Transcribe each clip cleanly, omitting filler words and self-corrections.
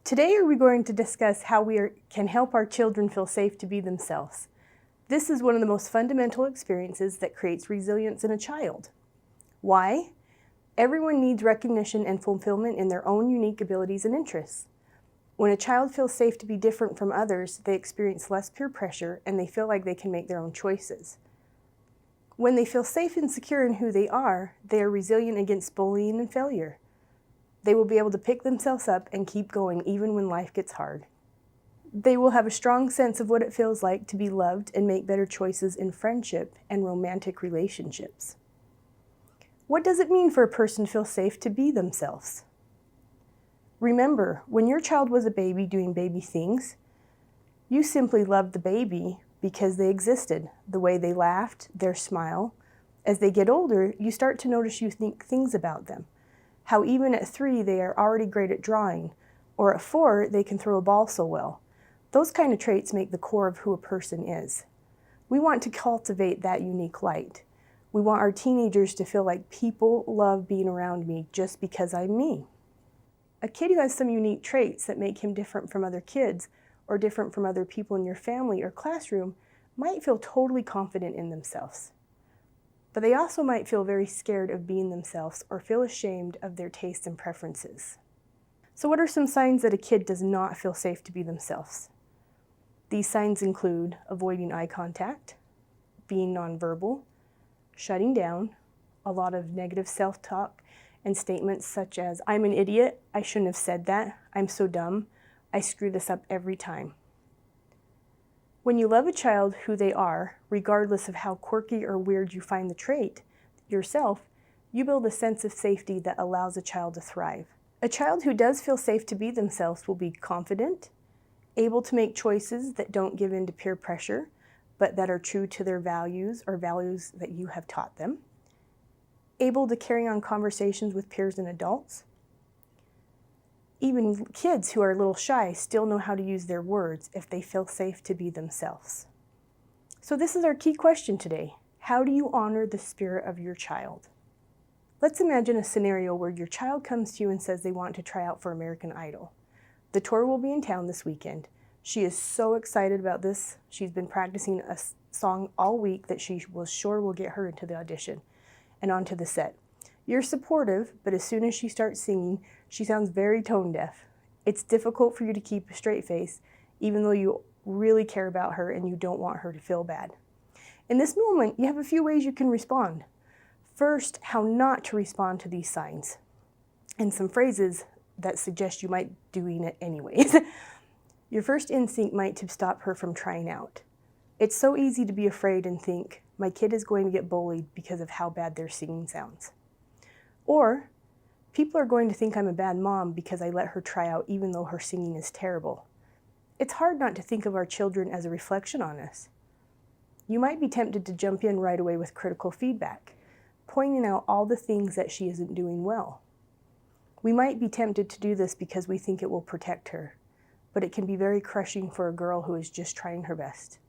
Today we're going to discuss how can help our children feel safe to be themselves. This is one of the most fundamental experiences that creates resilience in a child. Why? Everyone needs recognition and fulfillment in their own unique abilities and interests. When a child feels safe to be different from others, they experience less peer pressure and they feel like they can make their own choices. When they feel safe and secure in who they are resilient against bullying and failure. They will be able to pick themselves up and keep going even when life gets hard. They will have a strong sense of what it feels like to be loved and make better choices in friendship and romantic relationships. What does it mean for a person to feel safe to be themselves? Remember, when your child was a baby doing baby things, you simply loved the baby because they existed, the way they laughed, their smile. As they get older, you start to notice unique things about them. How even at 3 they are already great at drawing, or at 4 they can throw a ball so well. Those kind of traits make the core of who a person is. We want to cultivate that unique light. We want our teenagers to feel like people love being around me just because I'm me. A kid who has some unique traits that make him different from other kids or different from other people in your family or classroom might feel totally confident in themselves. But they also might feel very scared of being themselves or feel ashamed of their tastes and preferences. So what are some signs that a kid does not feel safe to be themselves? These signs include avoiding eye contact, being nonverbal, shutting down, a lot of negative self-talk, and statements such as, "I'm an idiot, I shouldn't have said that, I'm so dumb, I screw this up every time." When you love a child who they are, regardless of how quirky or weird you find the trait yourself, you build a sense of safety that allows a child to thrive. A child who does feel safe to be themselves will be confident, able to make choices that don't give in to peer pressure, but that are true to their values or values that you have taught them, able to carry on conversations with peers and adults. Even kids who are a little shy still know how to use their words if they feel safe to be themselves. So this is our key question today. How do you honor the spirit of your child? Let's imagine a scenario where your child comes to you and says they want to try out for American Idol. The tour will be in town this weekend. She is so excited about this. She's been practicing a song all week that she was sure will get her into the audition and onto the set. You're supportive, but as soon as she starts singing, she sounds very tone deaf. It's difficult for you to keep a straight face, even though you really care about her and you don't want her to feel bad. In this moment, you have a few ways you can respond. First, how not to respond to these signs, and some phrases that suggest you might doing it anyways. Your first instinct might to stop her from trying out. It's so easy to be afraid and think, my kid is going to get bullied because of how bad their singing sounds. Or, people are going to think I'm a bad mom because I let her try out even though her singing is terrible. It's hard not to think of our children as a reflection on us. You might be tempted to jump in right away with critical feedback, pointing out all the things that she isn't doing well. We might be tempted to do this because we think it will protect her, but it can be very crushing for a girl who is just trying her best.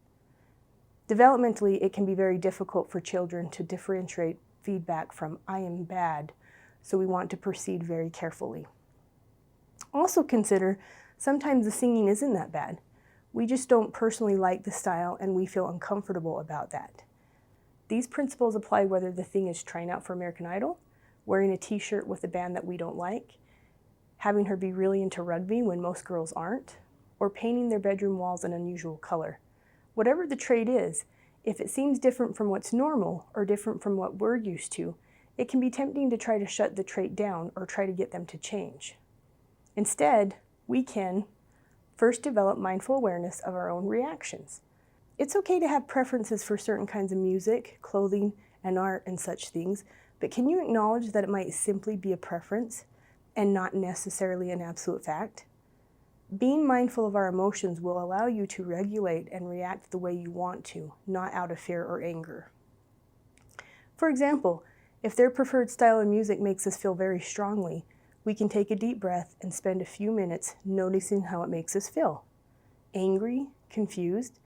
Developmentally, it can be very difficult for children to differentiate feedback from "I am bad," so we want to proceed very carefully. Also consider, sometimes the singing isn't that bad. We just don't personally like the style and we feel uncomfortable about that. These principles apply whether the thing is trying out for American Idol, wearing a t-shirt with a band that we don't like, having her be really into rugby when most girls aren't, or painting their bedroom walls an unusual color. Whatever the trait is, if it seems different from what's normal or different from what we're used to, it can be tempting to try to shut the trait down or try to get them to change. Instead, we can first develop mindful awareness of our own reactions. It's okay to have preferences for certain kinds of music, clothing, and art and such things, but can you acknowledge that it might simply be a preference and not necessarily an absolute fact? Being mindful of our emotions will allow you to regulate and react the way you want to, not out of fear or anger. For example, if their preferred style of music makes us feel very strongly, we can take a deep breath and spend a few minutes noticing how it makes us feel. Angry, confused,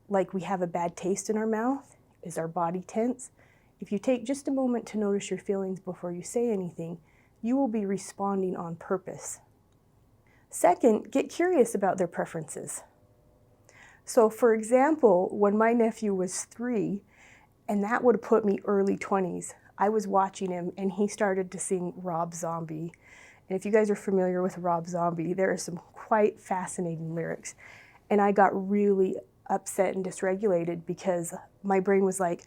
like we have a bad taste in our mouth, is our body tense? If you take just a moment to notice your feelings before you say anything, you will be responding on purpose. Second, get curious about their preferences. So for example, when my nephew was 3, and that would have put me early 20s, I was watching him and he started to sing Rob Zombie. And if you guys are familiar with Rob Zombie, there are some quite fascinating lyrics. And I got really upset and dysregulated because my brain was like,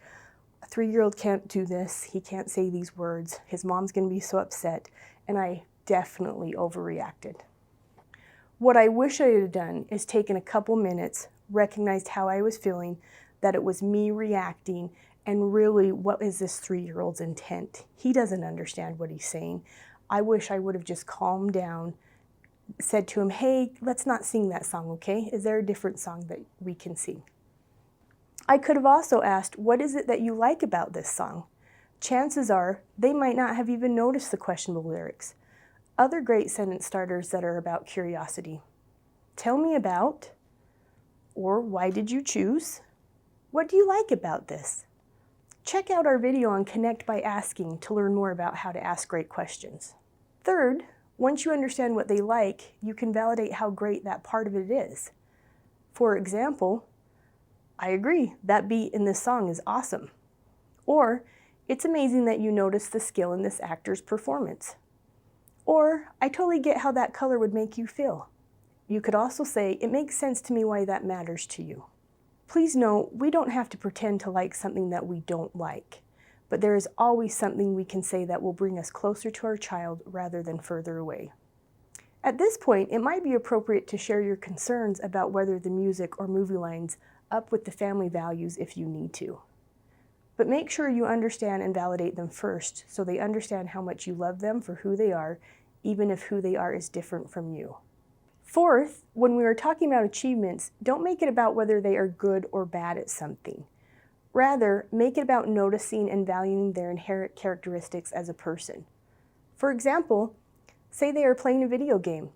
a 3-year-old can't do this, he can't say these words, his mom's gonna be so upset, and I definitely overreacted. What I wish I had done is taken a couple minutes, recognized how I was feeling, that it was me reacting, and really, what is this 3-year-old's intent? He doesn't understand what he's saying. I wish I would have just calmed down, said to him, hey, let's not sing that song, okay? Is there a different song that we can sing? I could have also asked, what is it that you like about this song? Chances are they might not have even noticed the questionable lyrics. Other great sentence starters that are about curiosity. Tell me about, or why did you choose? What do you like about this? Check out our video on Connect by Asking to learn more about how to ask great questions. Third, once you understand what they like, you can validate how great that part of it is. For example, I agree, that beat in this song is awesome. Or, it's amazing that you noticed the skill in this actor's performance. Or, I totally get how that color would make you feel. You could also say, it makes sense to me why that matters to you. Please note, we don't have to pretend to like something that we don't like, but there is always something we can say that will bring us closer to our child rather than further away. At this point, it might be appropriate to share your concerns about whether the music or movie lines up with the family values if you need to. But make sure you understand and validate them first so they understand how much you love them for who they are, even if who they are is different from you. Fourth, when we are talking about achievements, don't make it about whether they are good or bad at something. Rather, make it about noticing and valuing their inherent characteristics as a person. For example, say they are playing a video game.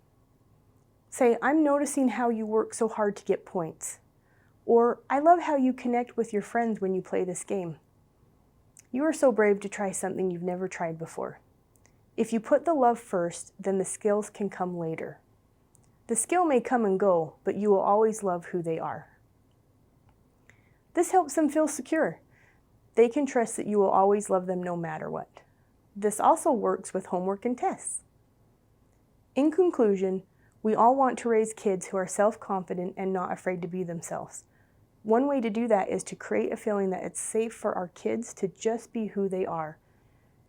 Say, I'm noticing how you work so hard to get points. Or, I love how you connect with your friends when you play this game. You are so brave to try something you've never tried before. If you put the love first, then the skills can come later. The skill may come and go, but you will always love who they are. This helps them feel secure. They can trust that you will always love them no matter what. This also works with homework and tests. In conclusion, we all want to raise kids who are self-confident and not afraid to be themselves. One way to do that is to create a feeling that it's safe for our kids to just be who they are.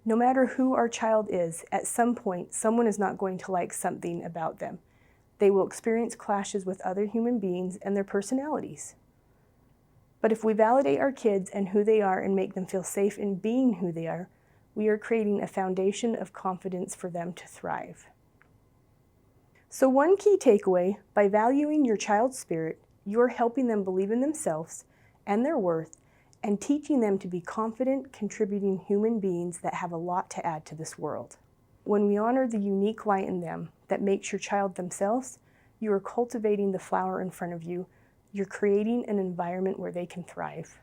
No matter who our child is, at some point, someone is not going to like something about them. They will experience clashes with other human beings and their personalities. But if we validate our kids and who they are and make them feel safe in being who they are, we are creating a foundation of confidence for them to thrive. So one key takeaway, by valuing your child's spirit, you are helping them believe in themselves and their worth and teaching them to be confident, contributing human beings that have a lot to add to this world. When we honor the unique light in them that makes your child themselves, you are cultivating the flower in front of you. You're creating an environment where they can thrive.